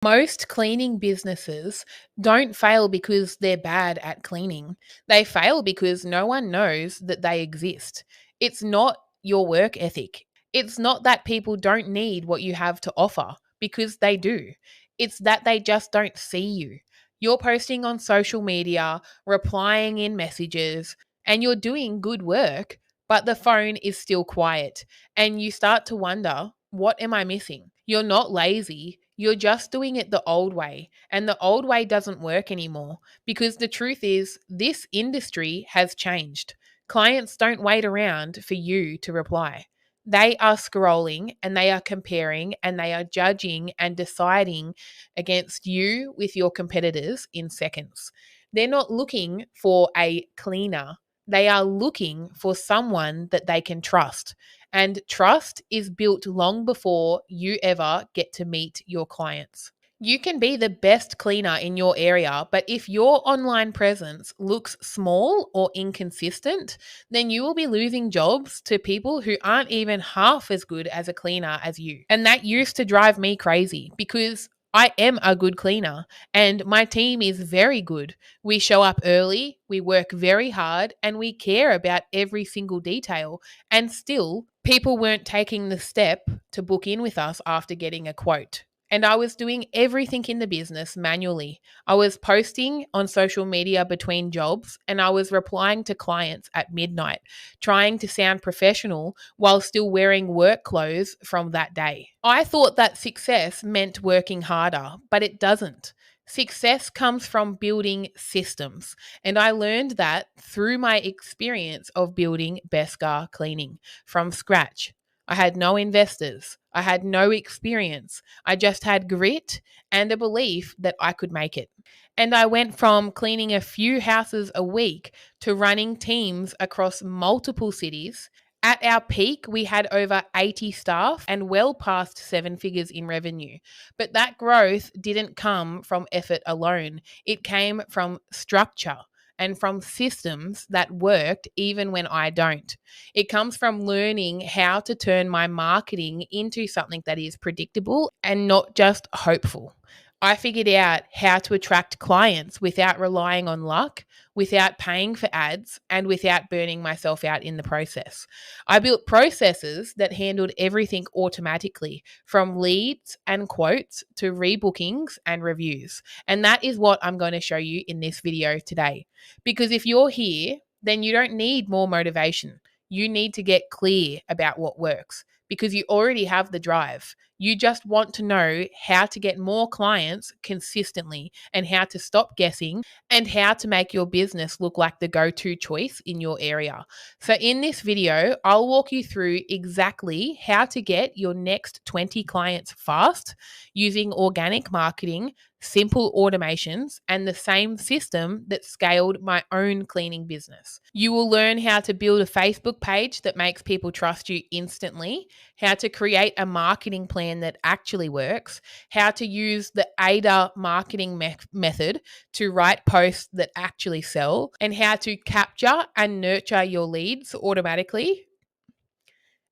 Most cleaning businesses don't fail because they're bad at cleaning. They fail because no one knows that they exist. It's not your work ethic. It's not that people don't need what you have to offer, because they do. It's that they just don't see you. You're posting on social media, replying in messages, and you're doing good work, but the phone is still quiet. And you start to wonder, what am I missing? You're not lazy. You're just doing it the old way. And the old way doesn't work anymore, because the truth is, this industry has changed. Clients don't wait around for you to reply. They are scrolling and they are comparing and they are judging and deciding against you with your competitors in seconds. They're not looking for a cleaner. They are looking for someone that they can trust. And trust is built long before you ever get to meet your clients. You can be the best cleaner in your area, but if your online presence looks small or inconsistent, then you will be losing jobs to people who aren't even half as good as a cleaner as you. And that used to drive me crazy, because I am a good cleaner and my team is very good. We show up early, we work very hard, and we care about every single detail. And still, people weren't taking the step to book in with us after getting a quote. And I was doing everything in the business manually. I was posting on social media between jobs and I was replying to clients at midnight, trying to sound professional while still wearing work clothes from that day. I thought that success meant working harder, but it doesn't. Success comes from building systems. And I learned that through my experience of building Beskar Cleaning from scratch. I had no investors. I had no experience. I just had grit and a belief that I could make it. And I went from cleaning a few houses a week to running teams across multiple cities. At our peak, we had over 80 staff and well past seven figures in revenue. But that growth didn't come from effort alone, it came from structure and from systems that worked even when I don't. It comes from learning how to turn my marketing into something that is predictable and not just hopeful. I figured out how to attract clients without relying on luck, without paying for ads, and without burning myself out in the process. I built processes that handled everything automatically, from leads and quotes to rebookings and reviews. And that is what I'm going to show you in this video today. Because if you're here, then you don't need more motivation. You need to get clear about what works, because you already have the drive. You just want to know how to get more clients consistently and how to stop guessing and how to make your business look like the go-to choice in your area. So in this video, I'll walk you through exactly how to get your next 20 clients fast using organic marketing, simple automations, and the same system that scaled my own cleaning business. You will learn how to build a Facebook page that makes people trust you instantly, how to create a marketing plan that actually works, how to use the ADA marketing method to write posts that actually sell, and how to capture and nurture your leads automatically,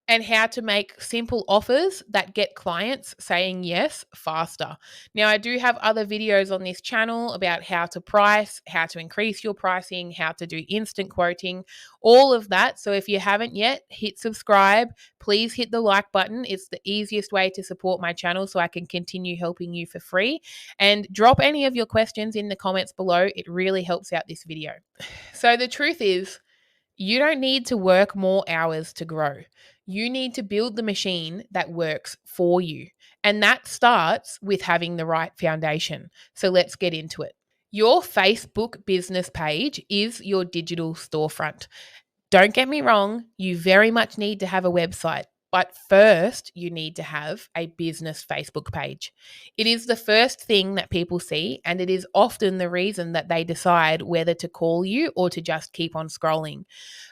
and how to make simple offers that get clients saying yes faster. Now, I do have other videos on this channel about how to price, how to increase your pricing, how to do instant quoting, all of that. So if you haven't yet, hit subscribe. Please hit the like button. It's the easiest way to support my channel so I can continue helping you for free. And drop any of your questions in the comments below. It really helps out this video. So the truth is, you don't need to work more hours to grow. You need to build the machine that works for you. And that starts with having the right foundation. So let's get into it. Your Facebook business page is your digital storefront. Don't get me wrong, you very much need to have a website. But first, you need to have a business Facebook page. It is the first thing that people see, and it is often the reason that they decide whether to call you or to just keep on scrolling.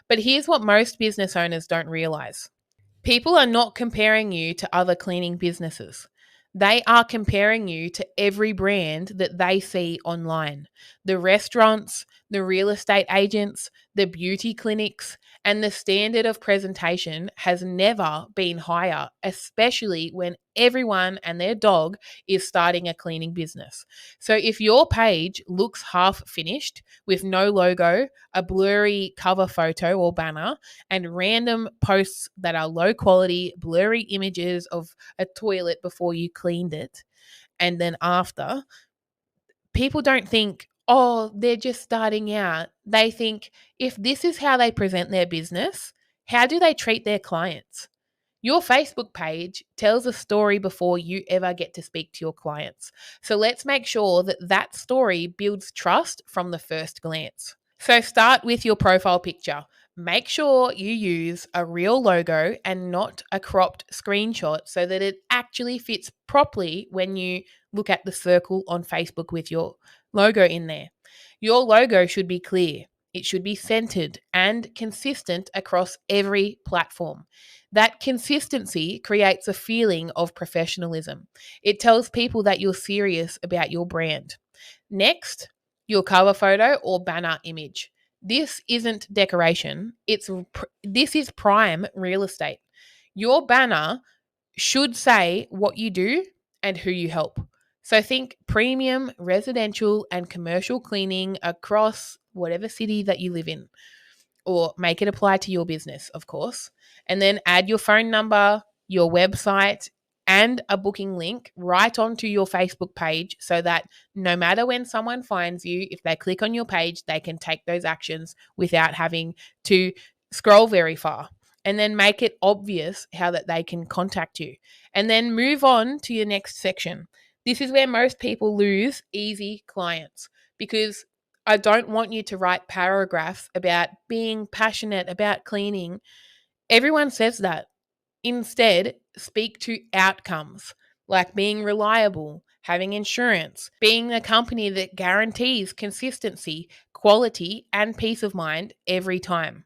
But here's what most business owners don't realize: people are not comparing you to other cleaning businesses. They are comparing you to every brand that they see online. The restaurants, the real estate agents, the beauty clinics, and the standard of presentation has never been higher, especially when everyone and their dog is starting a cleaning business. So if your page looks half finished with no logo, a blurry cover photo or banner, and random posts that are low quality, blurry images of a toilet before you cleaned it and then after, people don't think, oh, they're just starting out. They think, if this is how they present their business, how do they treat their clients? Your Facebook page tells a story before you ever get to speak to your clients. So let's make sure that that story builds trust from the first glance. So start with your profile picture. Make sure you use a real logo and not a cropped screenshot so that it actually fits properly when you look at the circle on Facebook with your logo in there. Your logo should be clear. It should be centered and consistent across every platform. That consistency creates a feeling of professionalism. It tells people that you're serious about your brand. Next, your cover photo or banner image. This isn't decoration. This is prime real estate. Your banner should say what you do and who you help. So think premium residential and commercial cleaning across whatever city that you live in, or make it apply to your business, of course. And then add your phone number, your website, and a booking link right onto your Facebook page so that no matter when someone finds you, if they click on your page, they can take those actions without having to scroll very far. And then make it obvious how that they can contact you. And then move on to your next section. This is where most people lose easy clients, because I don't want you to write paragraphs about being passionate about cleaning. Everyone says that. Instead, speak to outcomes like being reliable, having insurance, being a company that guarantees consistency, quality, and peace of mind every time.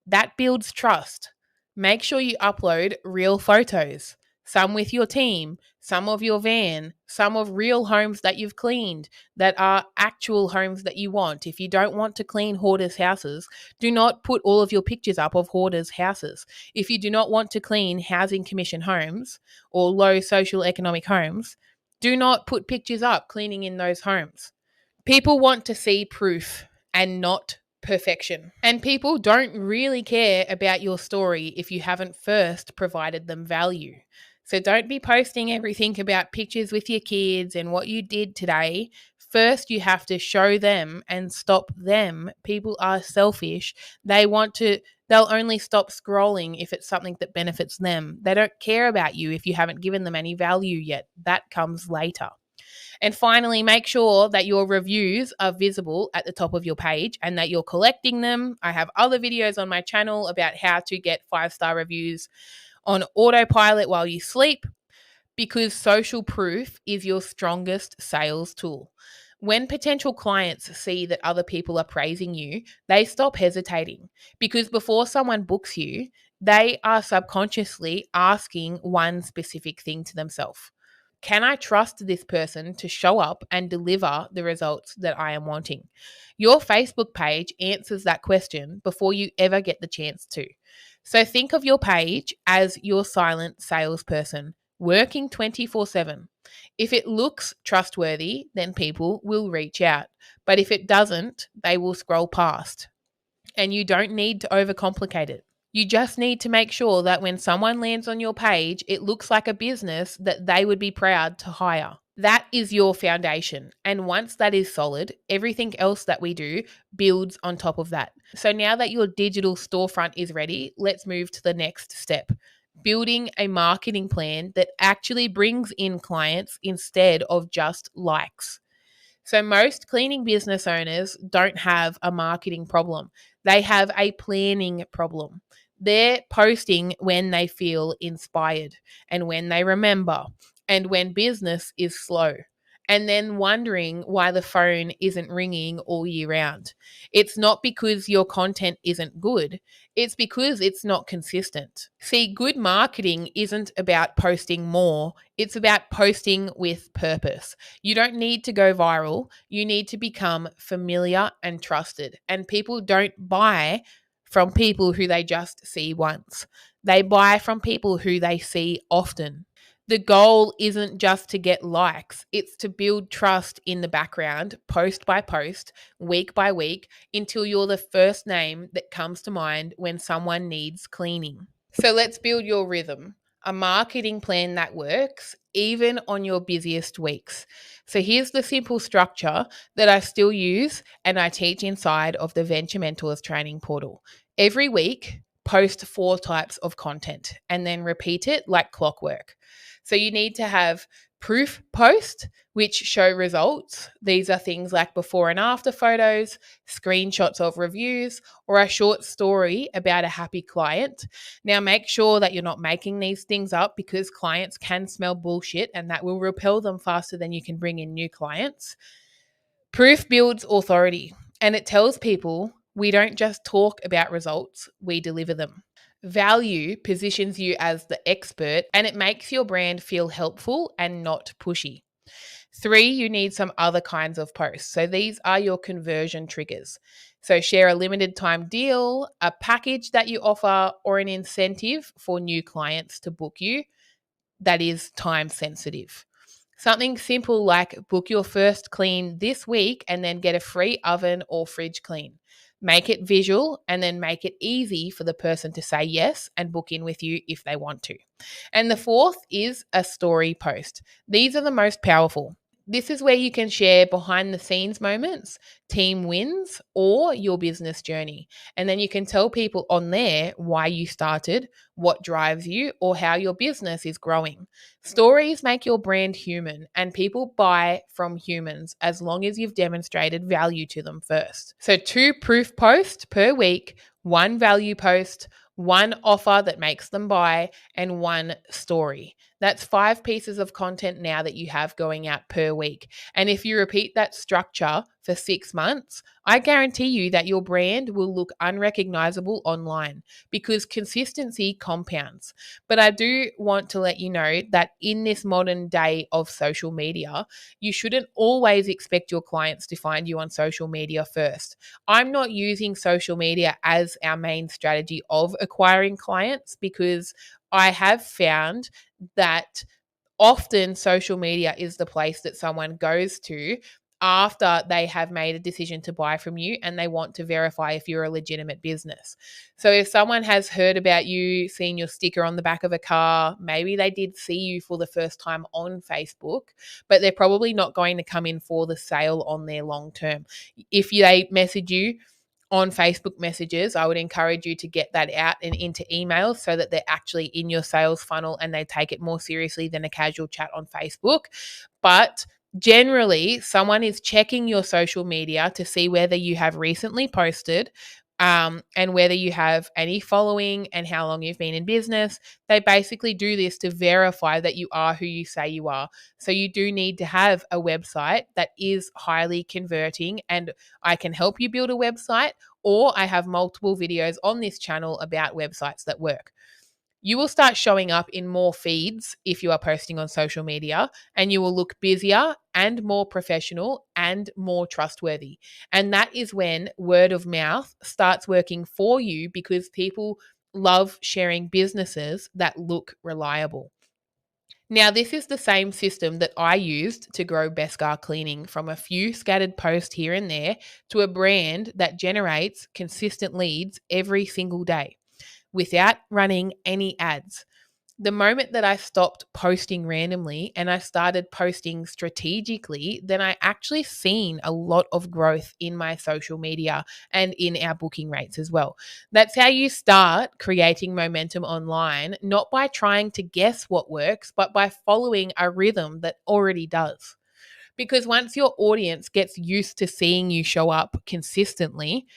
That builds trust. Make sure you upload real photos, some with your team, some of your van, some of real homes that you've cleaned that are actual homes that you want. If you don't want to clean hoarders' houses, do not put all of your pictures up of hoarders' houses. If you do not want to clean housing commission homes or low social economic homes, do not put pictures up cleaning in those homes. People want to see proof and not perfection. And people don't really care about your story if you haven't first provided them value. So don't be posting everything about pictures with your kids and what you did today. First, you have to show them and stop them. People are selfish. They'll only stop scrolling if it's something that benefits them. They don't care about you if you haven't given them any value yet. That comes later. And finally, make sure that your reviews are visible at the top of your page and that you're collecting them. I have other videos on my channel about how to get 5-star reviews on autopilot while you sleep, because social proof is your strongest sales tool. When potential clients see that other people are praising you, they stop hesitating, because before someone books you, they are subconsciously asking one specific thing to themselves. Can I trust this person to show up and deliver the results that I am wanting? Your Facebook page answers that question before you ever get the chance to. So think of your page as your silent salesperson working 24/7. If it looks trustworthy, then people will reach out. But if it doesn't, they will scroll past. And you don't need to overcomplicate it. You just need to make sure that when someone lands on your page, it looks like a business that they would be proud to hire. That is your foundation. And once that is solid, everything else that we do builds on top of that. So now that your digital storefront is ready, let's move to the next step. Building a marketing plan that actually brings in clients instead of just likes. So most cleaning business owners don't have a marketing problem. They have a planning problem. They're posting when they feel inspired and when they remember and when business is slow. and then wondering why the phone isn't ringing all year round. It's not because your content isn't good, it's because it's not consistent. See, good marketing isn't about posting more, it's about posting with purpose. You don't need to go viral, you need to become familiar and trusted. And people don't buy from people who they just see once, they buy from people who they see often. The goal isn't just to get likes, it's to build trust in the background, post by post, week by week, until you're the first name that comes to mind when someone needs cleaning. So let's build your rhythm, a marketing plan that works even on your busiest weeks. So here's the simple structure that I still use and I teach inside of the Venture Mentors training portal. Every week, post 4 types of content and then repeat it like clockwork. So you need to have proof post, which show results. These are things like before and after photos, screenshots of reviews, or a short story about a happy client. Now, make sure that you're not making these things up because clients can smell bullshit and that will repel them faster than you can bring in new clients. Proof builds authority and it tells people we don't just talk about results, we deliver them. Value positions you as the expert and it makes your brand feel helpful and not pushy. 3, you need some other kinds of posts. So these are your conversion triggers. So share a limited time deal, a package that you offer, or an incentive for new clients to book you that is time sensitive. Something simple like book your first clean this week and then get a free oven or fridge clean. Make it visual and then make it easy for the person to say yes and book in with you if they want to. And the 4th is a story post. These are the most powerful. This is where you can share behind the scenes moments, team wins, or your business journey. And then you can tell people on there why you started, what drives you, or how your business is growing. Stories make your brand human, and people buy from humans as long as you've demonstrated value to them first. So 2 proof posts per week, 1 value post, 1 offer that makes them buy, and 1 story. That's 5 pieces of content now that you have going out per week. And if you repeat that structure for 6 months, I guarantee you that your brand will look unrecognizable online because consistency compounds. But I do want to let you know that in this modern day of social media, you shouldn't always expect your clients to find you on social media first. I'm not using social media as our main strategy of acquiring clients because I have found that often social media is the place that someone goes to after they have made a decision to buy from you and they want to verify if you're a legitimate business. So if someone has heard about you, seen your sticker on the back of a car, maybe they did see you for the first time on Facebook, but they're probably not going to come in for the sale on their long term. If they message you on Facebook messages, I would encourage you to get that out and into emails so that they're actually in your sales funnel and they take it more seriously than a casual chat on Facebook. But generally, someone is checking your social media to see whether you have recently posted, and whether you have any following and how long you've been in business. They basically do this to verify that you are who you say you are. So you do need to have a website that is highly converting, and I can help you build a website, or I have multiple videos on this channel about websites that work. You will start showing up in more feeds if you are posting on social media, and you will look busier and more professional and more trustworthy. And that is when word of mouth starts working for you because people love sharing businesses that look reliable. Now, this is the same system that I used to grow Beskar Cleaning from a few scattered posts here and there to a brand that generates consistent leads every single day without running any ads. The moment that I stopped posting randomly and I started posting strategically, then I actually seen a lot of growth in my social media and in our booking rates as well. That's how you start creating momentum online, not by trying to guess what works, but by following a rhythm that already does. Because once your audience gets used to seeing you show up consistently,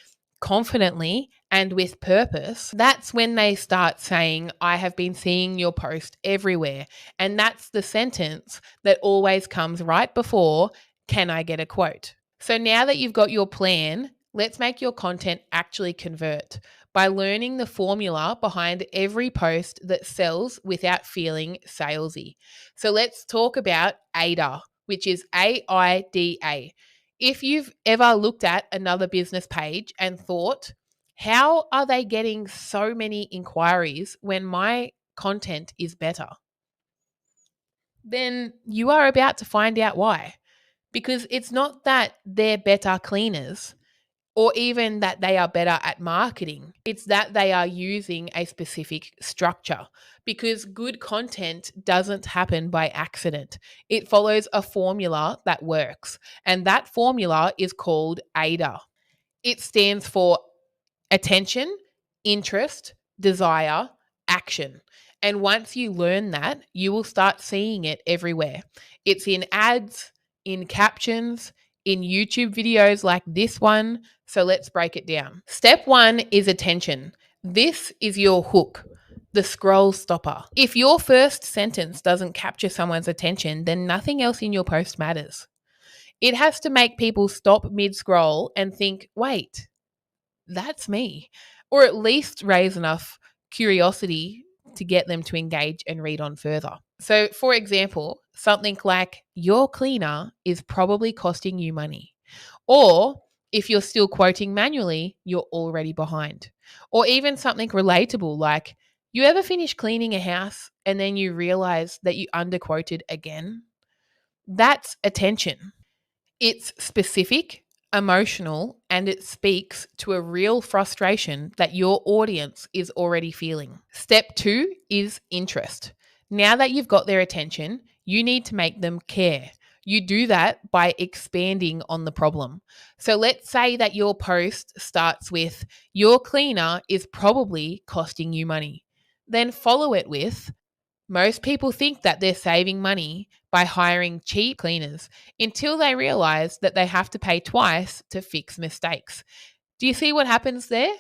confidently, and with purpose, that's when they start saying, I have been seeing your post everywhere. And that's the sentence that always comes right before, can I get a quote? So now that you've got your plan, let's make your content actually convert by learning the formula behind every post that sells without feeling salesy. So let's talk about AIDA, which is AIDA. If you've ever looked at another business page and thought, how are they getting so many inquiries when my content is better? Then you are about to find out why. Because it's not that they're better cleaners or even that they are better at marketing. It's that they are using a specific structure because good content doesn't happen by accident. It follows a formula that works, and that formula is called AIDA. It stands for attention, interest, desire, action. And once you learn that, you will start seeing it everywhere. It's in ads, in captions, in YouTube videos like this one. So let's break it down. Step one is attention. This is your hook, the scroll stopper. If your first sentence doesn't capture someone's attention, then nothing else in your post matters. It has to make people stop mid scroll and think, wait, that's me. Or at least raise enough curiosity to get them to engage and read on further. So, for example, something like, your cleaner is probably costing you money. Or if you're still quoting manually, you're already behind. Or even something relatable like, you ever finish cleaning a house and then you realize that you underquoted again? That's attention. It's specific, emotional, and it speaks to a real frustration that your audience is already feeling. Step two is interest. Now that you've got their attention, you need to make them care. You do that by expanding on the problem. So let's say that your post starts with, your cleaner is probably costing you money. Then follow it with, most people think that they're saving money by hiring cheap cleaners until they realize that they have to pay twice to fix mistakes. Do you see what happens there?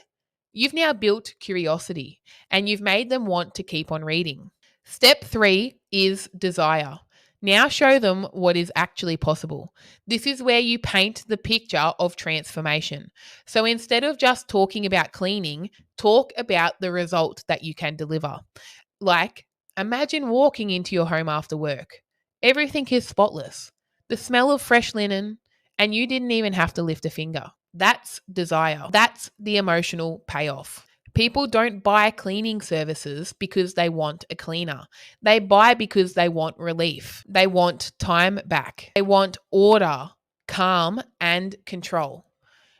You've now built curiosity and you've made them want to keep on reading. Step three is desire. Now show them what is actually possible. This is where you paint the picture of transformation. So instead of just talking about cleaning, talk about the result that you can deliver. Like, imagine walking into your home after work. Everything is spotless. The smell of fresh linen, and you didn't even have to lift a finger. That's desire. That's the emotional payoff. People don't buy cleaning services because they want a cleaner. They buy because they want relief. They want time back. They want order, calm, and control.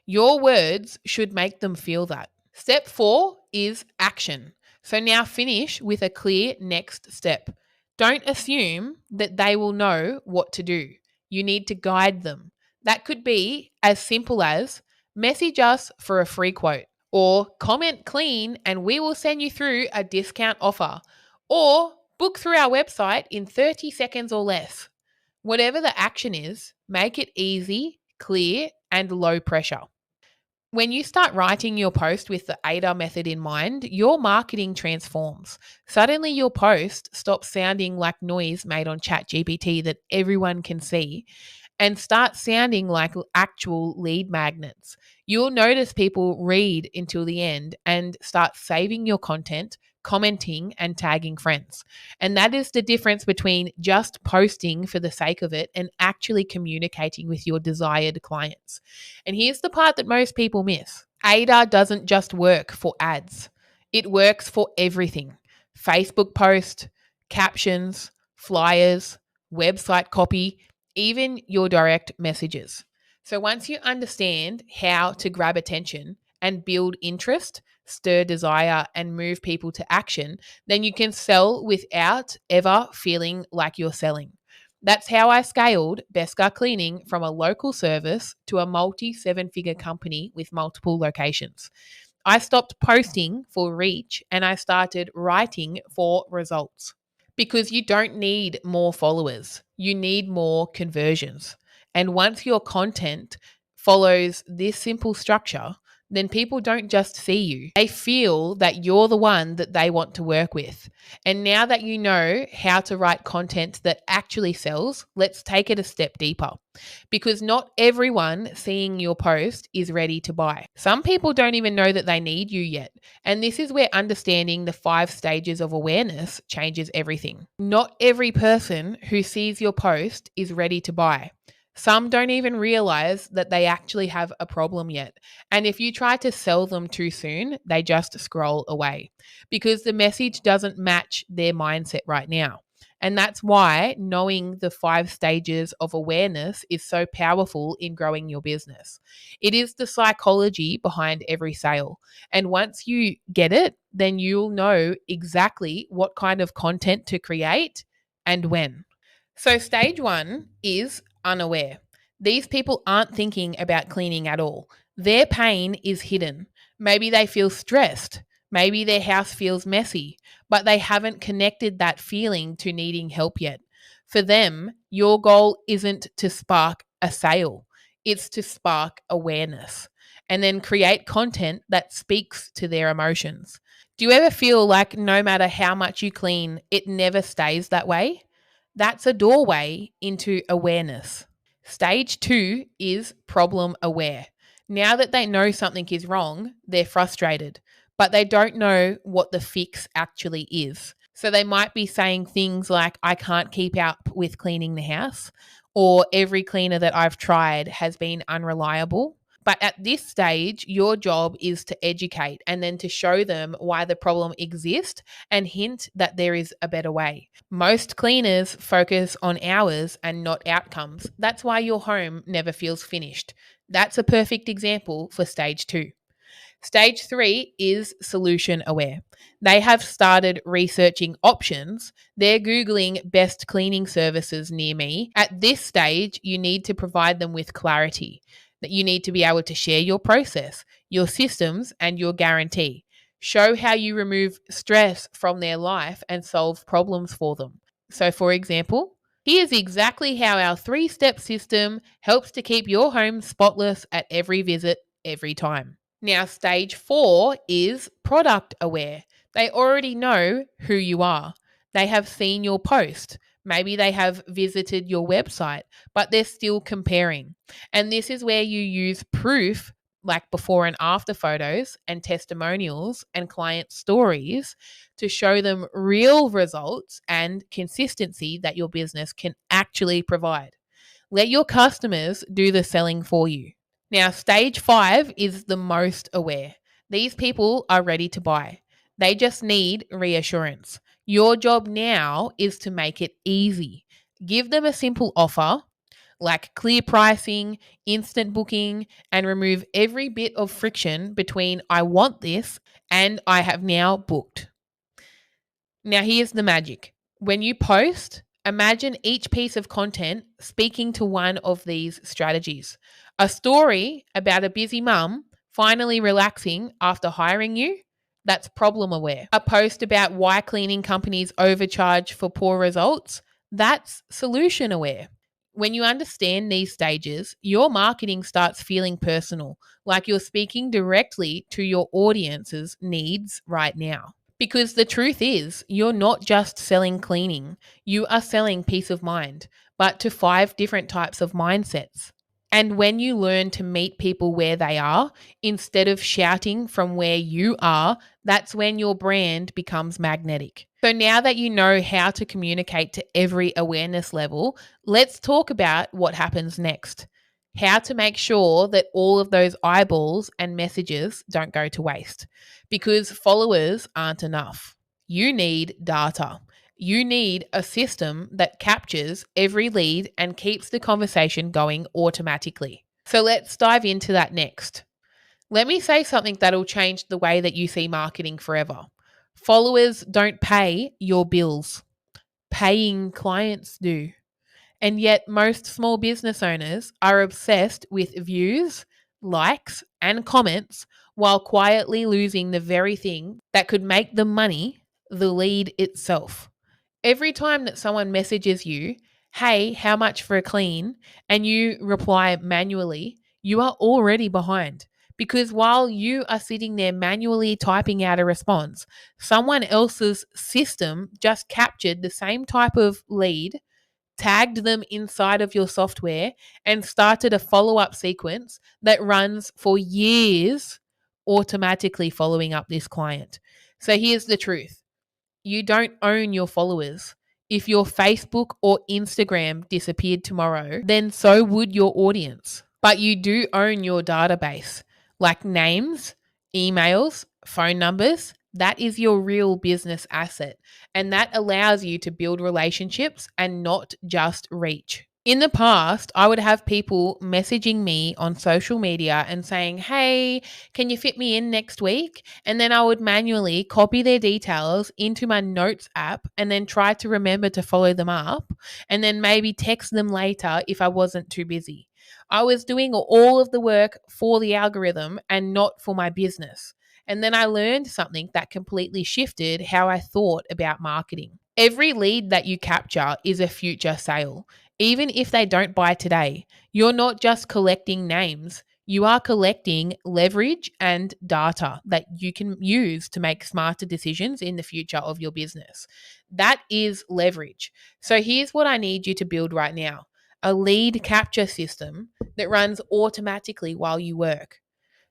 Your words should make them feel that. Step four is action. So now finish with a clear next step. Don't assume that they will know what to do. You need to guide them. That could be as simple as message us for a free quote, or comment clean and we will send you through a discount offer, or book through our website in 30 seconds or less. Whatever the action is, make it easy, clear, and low pressure. When you start writing your post with the AIDA method in mind, your marketing transforms. Suddenly, your post stops sounding like noise made on ChatGPT that everyone can see and start sounding like actual lead magnets. You'll notice people read until the end and start saving your content, commenting, and tagging friends. And that is the difference between just posting for the sake of it and actually communicating with your desired clients. And here's the part that most people miss. AIDA doesn't just work for ads. It works for everything. Facebook post, captions, flyers, website copy, even your direct messages. So once you understand how to grab attention and build interest, stir desire, and move people to action, then you can sell without ever feeling like you're selling. That's how I scaled Beskar Cleaning from a local service to a multi seven-figure company with multiple locations. I stopped posting for reach and I started writing for results. Because you don't need more followers, you need more conversions. And once your content follows this simple structure, then people don't just see you. They feel that you're the one that they want to work with. And now that you know how to write content that actually sells, let's take it a step deeper. Because not everyone seeing your post is ready to buy. Some people don't even know that they need you yet. And this is where understanding the 5 stages of awareness changes everything. Not every person who sees your post is ready to buy. Some don't even realize that they actually have a problem yet. And if you try to sell them too soon, they just scroll away because the message doesn't match their mindset right now. And that's why knowing the 5 stages of awareness is so powerful in growing your business. It is the psychology behind every sale. And once you get it, then you'll know exactly what kind of content to create and when. So, stage 1 is unaware. These people aren't thinking about cleaning at all. Their pain is hidden. Maybe they feel stressed. Maybe their house feels messy, but they haven't connected that feeling to needing help yet. For them, your goal isn't to spark a sale, it's to spark awareness and then create content that speaks to their emotions. Do you ever feel like no matter how much you clean, it never stays that way? That's a doorway into awareness. Stage 2 is problem aware. Now that they know something is wrong, they're frustrated, but they don't know what the fix actually is. So they might be saying things like, I can't keep up with cleaning the house, or every cleaner that I've tried has been unreliable. But at this stage, your job is to educate and then to show them why the problem exists and hint that there is a better way. Most cleaners focus on hours and not outcomes. That's why your home never feels finished. That's a perfect example for stage 2. Stage 3 is solution aware. They have started researching options. They're Googling best cleaning services near me. At this stage, you need to provide them with clarity, that you need to be able to share your process, your systems, and your guarantee. Show how you remove stress from their life and solve problems for them. So, for example, here's exactly how our 3-step system helps to keep your home spotless at every visit, every time. Now, stage 4 is product aware. They already know who you are. They have seen your post. Maybe they have visited your website, but they're still comparing. And this is where you use proof like before and after photos and testimonials and client stories to show them real results and consistency that your business can actually provide. Let your customers do the selling for you. Now, stage 5 is the most aware. These people are ready to buy. They just need reassurance. Your job now is to make it easy. Give them a simple offer like clear pricing, instant booking, and remove every bit of friction between I want this and I have now booked. Now, here's the magic. When you post, imagine each piece of content speaking to one of these strategies. A story about a busy mum finally relaxing after hiring you, that's problem aware. A post about why cleaning companies overcharge for poor results, that's solution aware. When you understand these stages, your marketing starts feeling personal, like you're speaking directly to your audience's needs right now. Because the truth is, you're not just selling cleaning, you are selling peace of mind, but to 5 different types of mindsets. And when you learn to meet people where they are, instead of shouting from where you are, that's when your brand becomes magnetic. So now that you know how to communicate to every awareness level, let's talk about what happens next. How to make sure that all of those eyeballs and messages don't go to waste. Because followers aren't enough. You need data. You need a system that captures every lead and keeps the conversation going automatically. So let's dive into that next. Let me say something that'll change the way that you see marketing forever. Followers don't pay your bills. Paying clients do. And yet, most small business owners are obsessed with views, likes, and comments while quietly losing the very thing that could make them money, the lead itself. Every time that someone messages you, hey, how much for a clean, and you reply manually, you are already behind because while you are sitting there manually typing out a response, someone else's system just captured the same type of lead, tagged them inside of your software, and started a follow up sequence that runs for years, automatically following up this client. So here's the truth: you don't own your followers. If your Facebook or Instagram disappeared tomorrow, then so would your audience. But you do own your database, like names, emails, phone numbers. That is your real business asset. And that allows you to build relationships and not just reach. In the past, I would have people messaging me on social media and saying, "Hey, can you fit me in next week?" And then I would manually copy their details into my notes app and then try to remember to follow them up and then maybe text them later if I wasn't too busy. I was doing all of the work for the algorithm and not for my business. And then I learned something that completely shifted how I thought about marketing. Every lead that you capture is a future sale. Even if they don't buy today, you're not just collecting names, you are collecting leverage and data that you can use to make smarter decisions in the future of your business. That is leverage. So here's what I need you to build right now: a lead capture system that runs automatically while you work.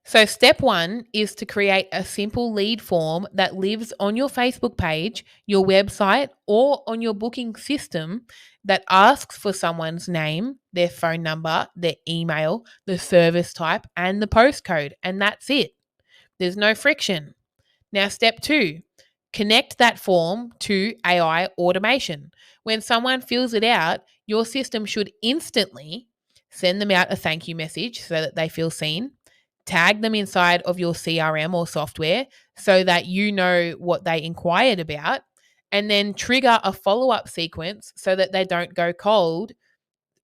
So, step one is to create a simple lead form that lives on your Facebook page, your website, or on your booking system that asks for someone's name, their phone number, their email, the service type, and the postcode. And that's it. There's no friction. Now, step two, connect that form to AI automation. When someone fills it out, your system should instantly send them out a thank you message so that they feel seen, tag them inside of your CRM or software so that you know what they inquired about, and then trigger a follow up sequence so that they don't go cold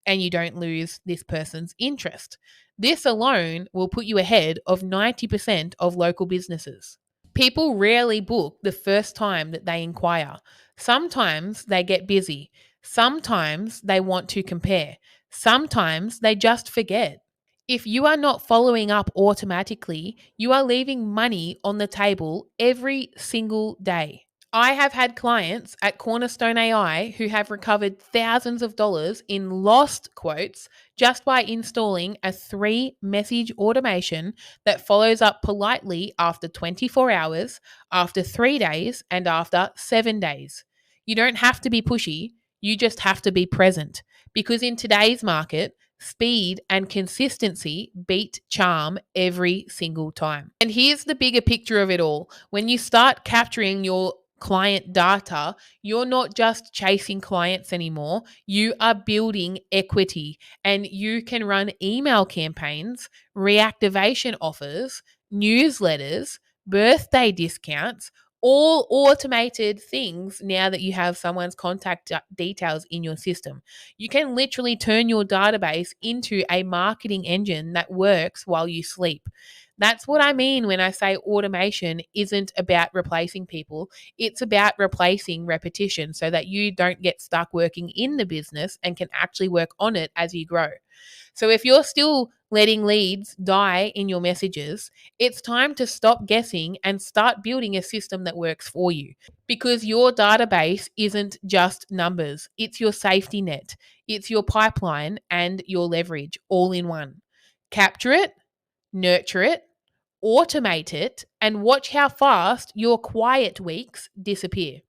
and you don't lose this person's interest. This alone will put you ahead of 90% of local businesses. People rarely book the first time that they inquire. Sometimes they get busy. Sometimes they want to compare. Sometimes they just forget. If you are not following up automatically, you are leaving money on the table every single day. I have had clients at Cornerstone AI who have recovered thousands of dollars in lost quotes just by installing a 3 message automation that follows up politely after 24 hours, after 3 days, and after 7 days. You don't have to be pushy, you just have to be present. Because in today's market, speed and consistency beat charm every single time. And here's the bigger picture of it all: when you start capturing your client data, you're not just chasing clients anymore. You are building equity, and you can run email campaigns, reactivation offers, newsletters, birthday discounts, all automated things now that you have someone's contact details in your system. You can literally turn your database into a marketing engine that works while you sleep. That's what I mean when I say automation isn't about replacing people. It's about replacing repetition so that you don't get stuck working in the business and can actually work on it as you grow. So if you're still letting leads die in your messages, it's time to stop guessing and start building a system that works for you, because your database isn't just numbers. It's your safety net. It's your pipeline and your leverage all in one. Capture it, nurture it, automate it, and watch how fast your quiet weeks disappear.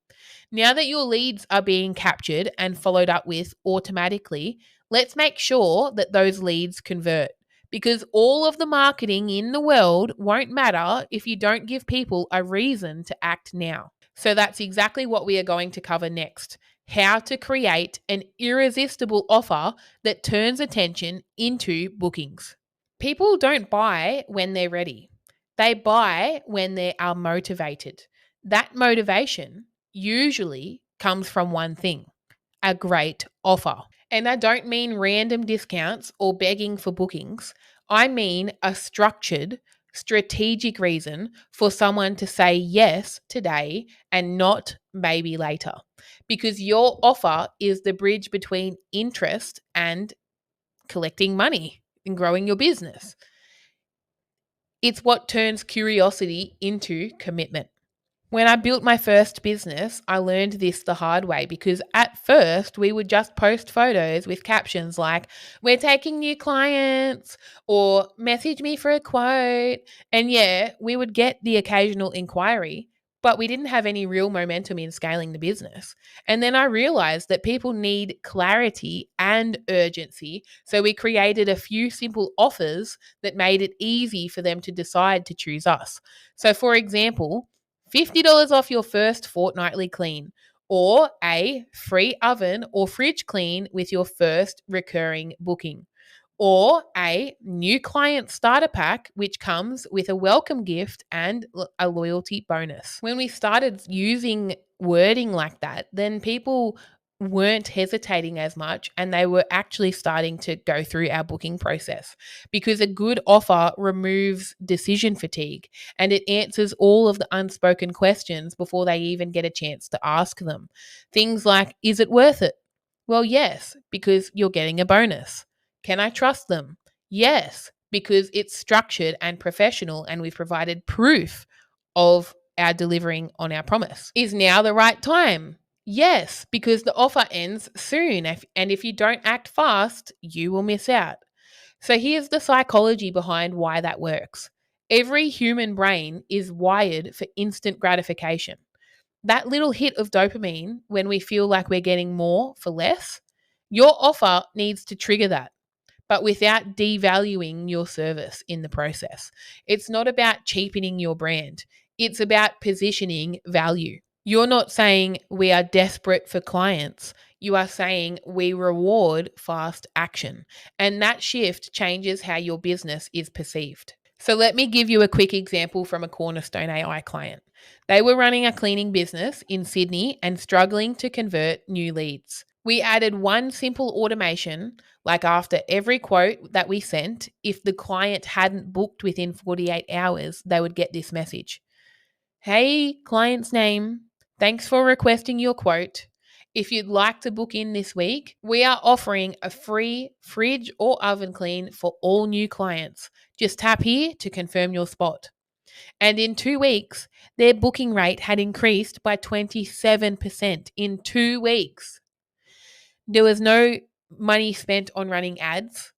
Now that your leads are being captured and followed up with automatically, let's make sure that those leads convert. Because all of the marketing in the world won't matter if you don't give people a reason to act now. So that's exactly what we are going to cover next: how to create an irresistible offer that turns attention into bookings. People don't buy when they're ready. They buy when they are motivated. That motivation usually comes from one thing: a great offer. And I don't mean random discounts or begging for bookings. I mean a structured, strategic reason for someone to say yes today and not maybe later. Because your offer is the bridge between interest and collecting money and growing your business. It's what turns curiosity into commitment. When I built my first business, I learned this the hard way because at first we would just post photos with captions like, "We're taking new clients," or "Message me for a quote." And yeah, we would get the occasional inquiry, but we didn't have any real momentum in scaling the business. And then I realized that people need clarity and urgency. So we created a few simple offers that made it easy for them to decide to choose us. So, for example, $50 off your first fortnightly clean, or a free oven or fridge clean with your first recurring booking, or a new client starter pack, which comes with a welcome gift and a loyalty bonus. When we started using wording like that, then people weren't hesitating as much and they were actually starting to go through our booking process because a good offer removes decision fatigue and it answers all of the unspoken questions before they even get a chance to ask them. Things like, is it worth it? Well, yes, because you're getting a bonus. Can I trust them? Yes, because it's structured and professional and we've provided proof of our delivering on our promise. Is now the right time? Yes, because the offer ends soon. And if you don't act fast, you will miss out. So here's the psychology behind why that works. Every human brain is wired for instant gratification. That little hit of dopamine when we feel like we're getting more for less, your offer needs to trigger that, but without devaluing your service in the process. It's not about cheapening your brand, it's about positioning value. You're not saying we are desperate for clients. You are saying we reward fast action. And that shift changes how your business is perceived. So let me give you a quick example from a Cornerstone AI client. They were running a cleaning business in Sydney and struggling to convert new leads. We added one simple automation, like after every quote that we sent, if the client hadn't booked within 48 hours, they would get this message. Hey, client's name. Thanks for requesting your quote. If you'd like to book in this week, we are offering a free fridge or oven clean for all new clients. Just tap here to confirm your spot. And in 2 weeks, their booking rate had increased by 27% in 2 weeks. There was no money spent on running ads.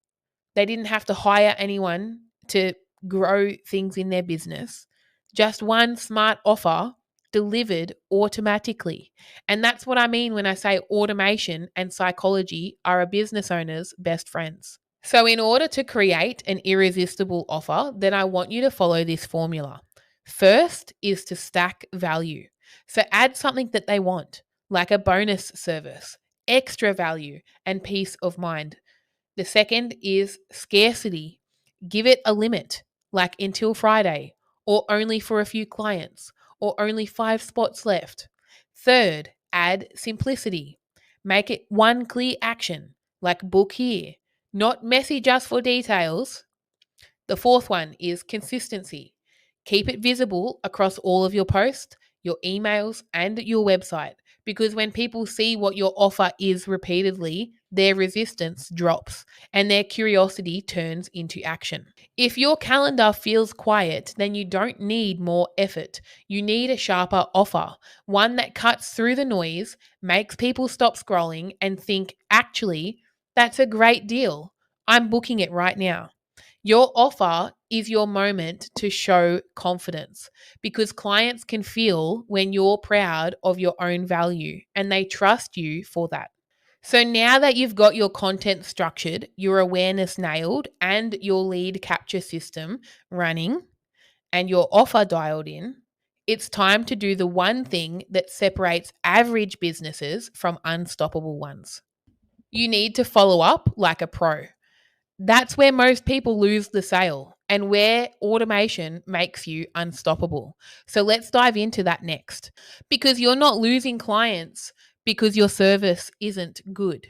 They didn't have to hire anyone to grow things in their business. Just one smart offer delivered automatically. And that's what I mean when I say automation and psychology are a business owner's best friends. So, in order to create an irresistible offer, then I want you to follow this formula. First is to stack value. So, add something that they want, like a bonus service, extra value, and peace of mind. The second is scarcity. Give it a limit, like until Friday, or only for a few clients, or only 5 spots left. Third, add simplicity. Make it one clear action, like book here, not message us for details. The fourth one is consistency. Keep it visible across all of your posts, your emails, and your website, because when people see what your offer is repeatedly, their resistance drops and their curiosity turns into action. If your calendar feels quiet, then you don't need more effort. You need a sharper offer, one that cuts through the noise, makes people stop scrolling and think, actually, that's a great deal. I'm booking it right now. Your offer is your moment to show confidence because clients can feel when you're proud of your own value and they trust you for that. So now that you've got your content structured, your awareness nailed, and your lead capture system running, and your offer dialed in, it's time to do the one thing that separates average businesses from unstoppable ones. You need to follow up like a pro. That's where most people lose the sale and where automation makes you unstoppable. So let's dive into that next because you're not losing clients because your service isn't good.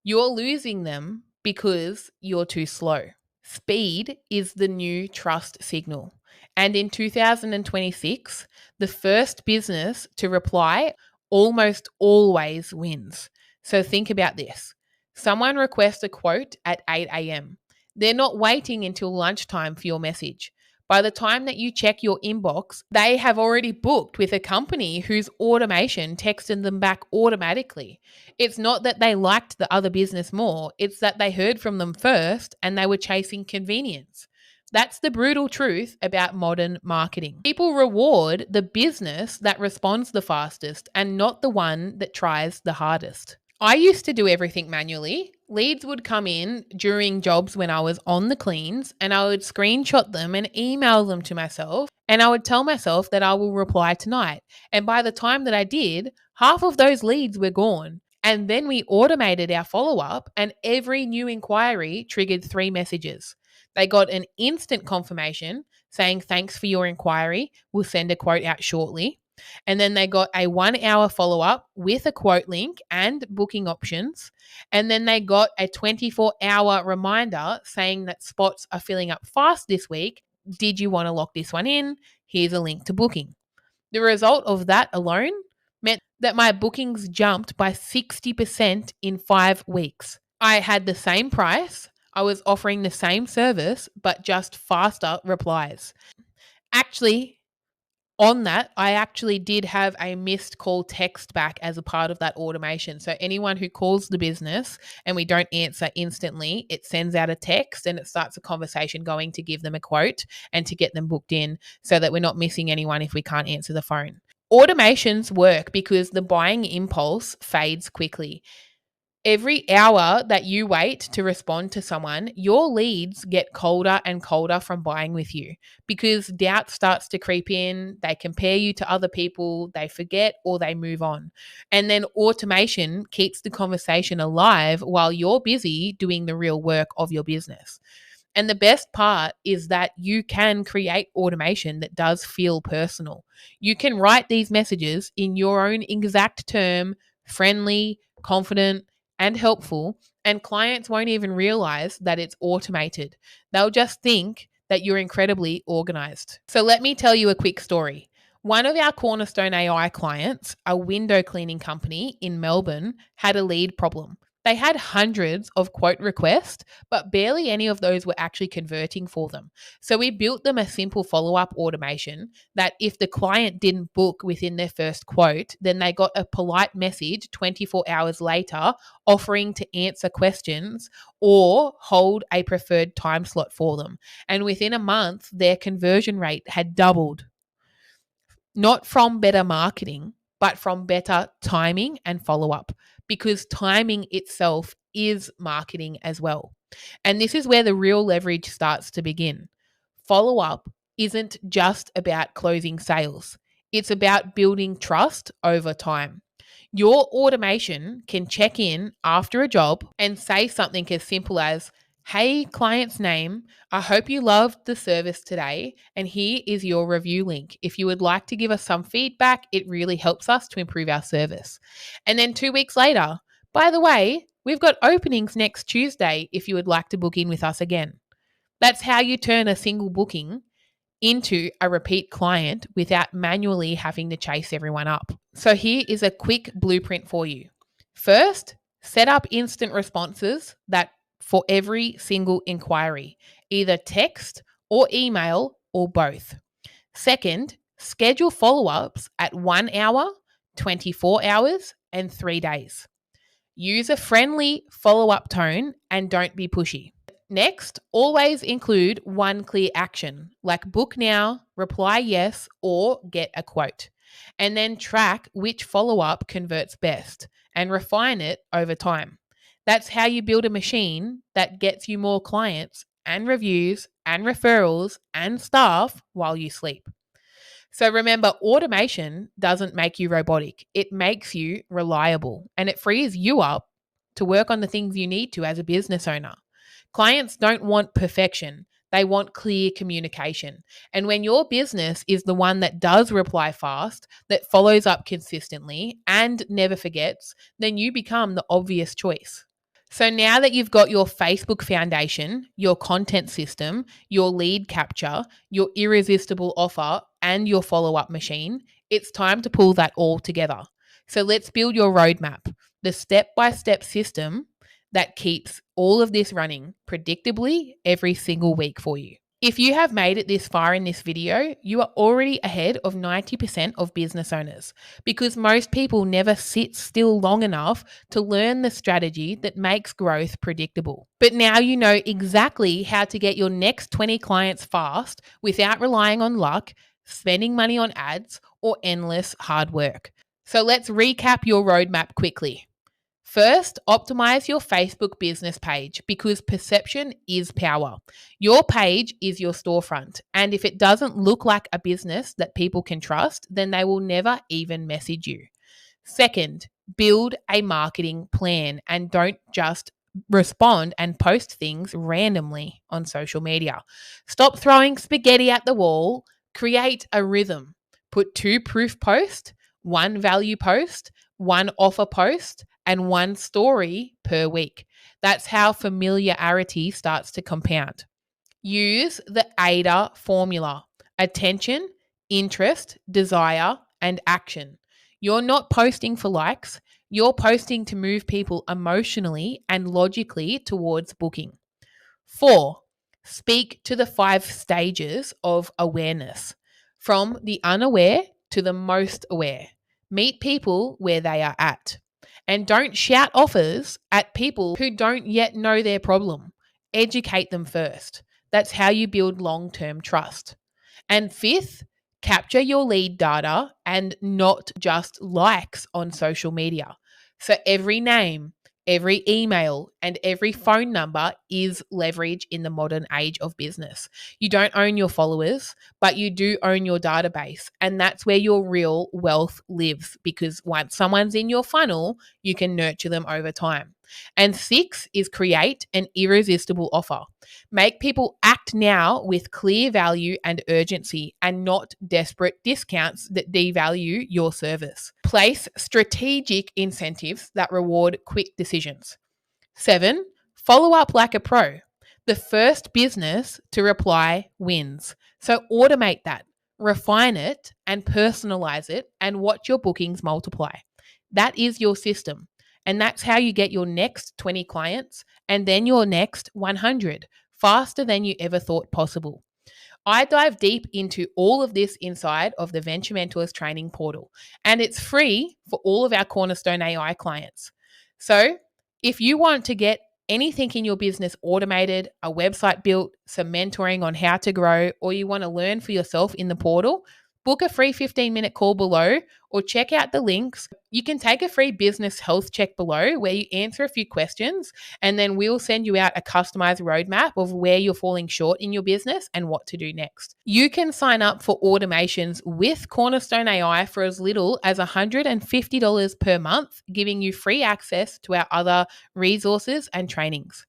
You're losing them because you're too slow. Speed is the new trust signal. And in 2026, the first business to reply almost always wins. So think about this. Someone requests a quote at 8 a.m. They're not waiting until lunchtime for your message. By the time that you check your inbox, they have already booked with a company whose automation texted them back automatically. It's not that they liked the other business more, it's that they heard from them first and they were chasing convenience. That's the brutal truth about modern marketing. People reward the business that responds the fastest and not the one that tries the hardest. I used to do everything manually. Leads would come in during jobs when I was on the cleans, and I would screenshot them and email them to myself. And I would tell myself that I will reply tonight. And by the time that I did, half of those leads were gone. And then we automated our follow up, and every new inquiry triggered 3 messages. They got an instant confirmation saying, "Thanks for your inquiry. We'll send a quote out shortly." And then they got a 1 hour follow up with a quote link and booking options. And then they got a 24-hour reminder saying that spots are filling up fast this week. Did you want to lock this one in? Here's a link to booking. The result of that alone meant that my bookings jumped by 60% in 5 weeks. I had the same price, I was offering the same service, but just faster replies. Actually, on that, I actually did have a missed call text back as a part of that automation. So anyone who calls the business and we don't answer instantly, it sends out a text and it starts a conversation going to give them a quote and to get them booked in so that we're not missing anyone if we can't answer the phone. Automations work because the buying impulse fades quickly. Every hour that you wait to respond to someone, your leads get colder and colder from buying with you because doubt starts to creep in. They compare you to other people, they forget, or they move on. And then automation keeps the conversation alive while you're busy doing the real work of your business. And the best part is that you can create automation that does feel personal. You can write these messages in your own exact term, friendly, confident, and helpful, and clients won't even realize that it's automated. They'll just think that you're incredibly organized. So let me tell you a quick story. One of our Cornerstone AI clients, a window cleaning company in Melbourne, had a lead problem. They had hundreds of quote requests, but barely any of those were actually converting for them. So we built them a simple follow-up automation that if the client didn't book within their first quote, then they got a polite message 24 hours later offering to answer questions or hold a preferred time slot for them. And within a month, their conversion rate had doubled. Not from better marketing, but from better timing and follow up, because timing itself is marketing as well. And this is where the real leverage starts to begin. Follow up isn't just about closing sales, it's about building trust over time. Your automation can check in after a job and say something as simple as, "Hey, client's name, I hope you loved the service today, and here is your review link. If you would like to give us some feedback, it really helps us to improve our service." And then 2 weeks later, "By the way, we've got openings next Tuesday if you would like to book in with us again." That's how you turn a single booking into a repeat client without manually having to chase everyone up. So here is a quick blueprint for you. First, set up instant responses that for every single inquiry, either text or email or both. Second, schedule follow-ups at 1 hour, 24 hours, and 3 days. Use a friendly follow-up tone and don't be pushy. Next, always include one clear action like book now, reply yes, or get a quote. And then track which follow up converts best and refine it over time. That's how you build a machine that gets you more clients and reviews and referrals and staff while you sleep. So remember, automation doesn't make you robotic. It makes you reliable and it frees you up to work on the things you need to as a business owner. Clients don't want perfection. They want clear communication. And when your business is the one that does reply fast, that follows up consistently and never forgets, then you become the obvious choice. So now that you've got your Facebook foundation, your content system, your lead capture, your irresistible offer, and your follow-up machine, it's time to pull that all together. So let's build your roadmap, the step-by-step system that keeps all of this running predictably every single week for you. If you have made it this far in this video, you are already ahead of 90% of business owners because most people never sit still long enough to learn the strategy that makes growth predictable. But now you know exactly how to get your next 20 clients fast without relying on luck, spending money on ads, or endless hard work. So let's recap your roadmap quickly. First, optimize your Facebook business page because perception is power. Your page is your storefront, and if it doesn't look like a business that people can trust, then they will never even message you. Second, build a marketing plan and don't just respond and post things randomly on social media. Stop throwing spaghetti at the wall, create a rhythm. Put 2 proof posts, 1 value post, 1 offer post, and 1 story per week. That's how familiarity starts to compound. Use the AIDA formula: attention, interest, desire, and action. You're not posting for likes, you're posting to move people emotionally and logically towards booking. 4, speak to the 5 stages of awareness, from the unaware to the most aware. Meet people where they are at. And don't shout offers at people who don't yet know their problem. Educate them first. That's how you build long-term trust. And 5th, capture your lead data and not just likes on social media. So every name, every email, and every phone number is leverage in the modern age of business. You don't own your followers, but you do own your database. And that's where your real wealth lives, because once someone's in your funnel, you can nurture them over time. And 6 is create an irresistible offer. Make people act now with clear value and urgency, and not desperate discounts that devalue your service. Place strategic incentives that reward quick decisions. 7, follow up like a pro. The first business to reply wins. So automate that, refine it, and personalize it, and watch your bookings multiply. That is your system. And that's how you get your next 20 clients and then your next 100 faster than you ever thought possible. I dive deep into all of this inside of the Venture Mentors training portal, and it's free for all of our Cornerstone AI clients. So if you want to get anything in your business automated, a website built, some mentoring on how to grow, or you want to learn for yourself in the portal, book a free 15-minute call below or check out the links. You can take a free business health check below where you answer a few questions, and then we'll send you out a customized roadmap of where you're falling short in your business and what to do next. You can sign up for automations with Cornerstone AI for as little as $150 per month, giving you free access to our other resources and trainings.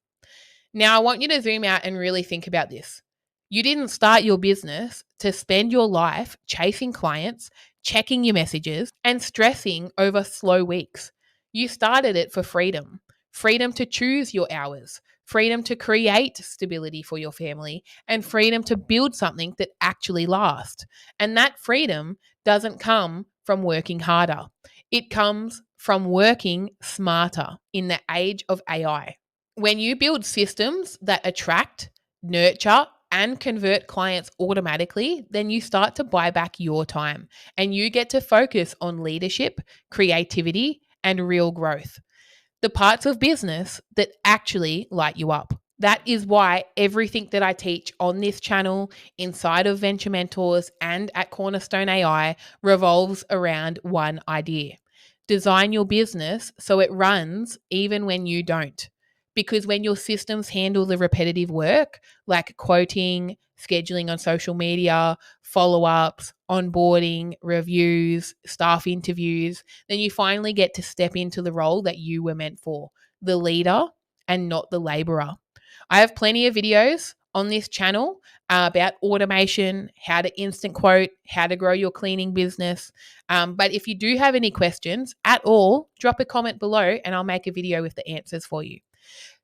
Now, I want you to zoom out and really think about this. You didn't start your business to spend your life chasing clients, checking your messages, and stressing over slow weeks. You started it for freedom. Freedom to choose your hours, freedom to create stability for your family, and freedom to build something that actually lasts. And that freedom doesn't come from working harder. It comes from working smarter in the age of AI. When you build systems that attract, nurture, and convert clients automatically, then you start to buy back your time and you get to focus on leadership, creativity, and real growth. The parts of business that actually light you up. That is why everything that I teach on this channel, inside of Venture Mentors, and at Cornerstone AI revolves around one idea. Design your business so it runs even when you don't. Because when your systems handle the repetitive work, like quoting, scheduling on social media, follow-ups, onboarding, reviews, staff interviews, then you finally get to step into the role that you were meant for, the leader and not the laborer. I have plenty of videos on this channel about automation, how to instant quote, how to grow your cleaning business. But if you do have any questions at all, drop a comment below and I'll make a video with the answers for you.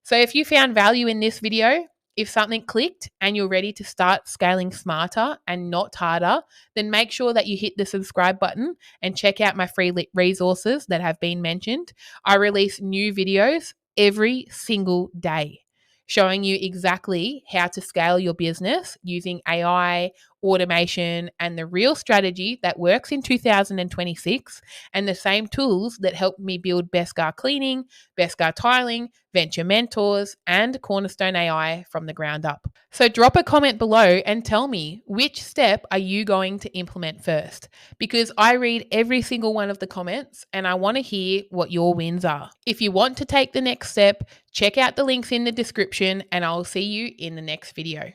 So if you found value in this video, if something clicked and you're ready to start scaling smarter and not harder, then make sure that you hit the subscribe button and check out my free resources that have been mentioned. I release new videos every single day. showing you exactly how to scale your business using AI, automation, and the real strategy that works in 2026, and the same tools that helped me build Beskar Cleaning, Beskar Tiling, Venture Mentors, and Cornerstone AI from the ground up. So drop a comment below and tell me, which step are you going to implement first? Because I read every single one of the comments and I want to hear what your wins are. If you want to take the next step, check out the links in the description and I'll see you in the next video.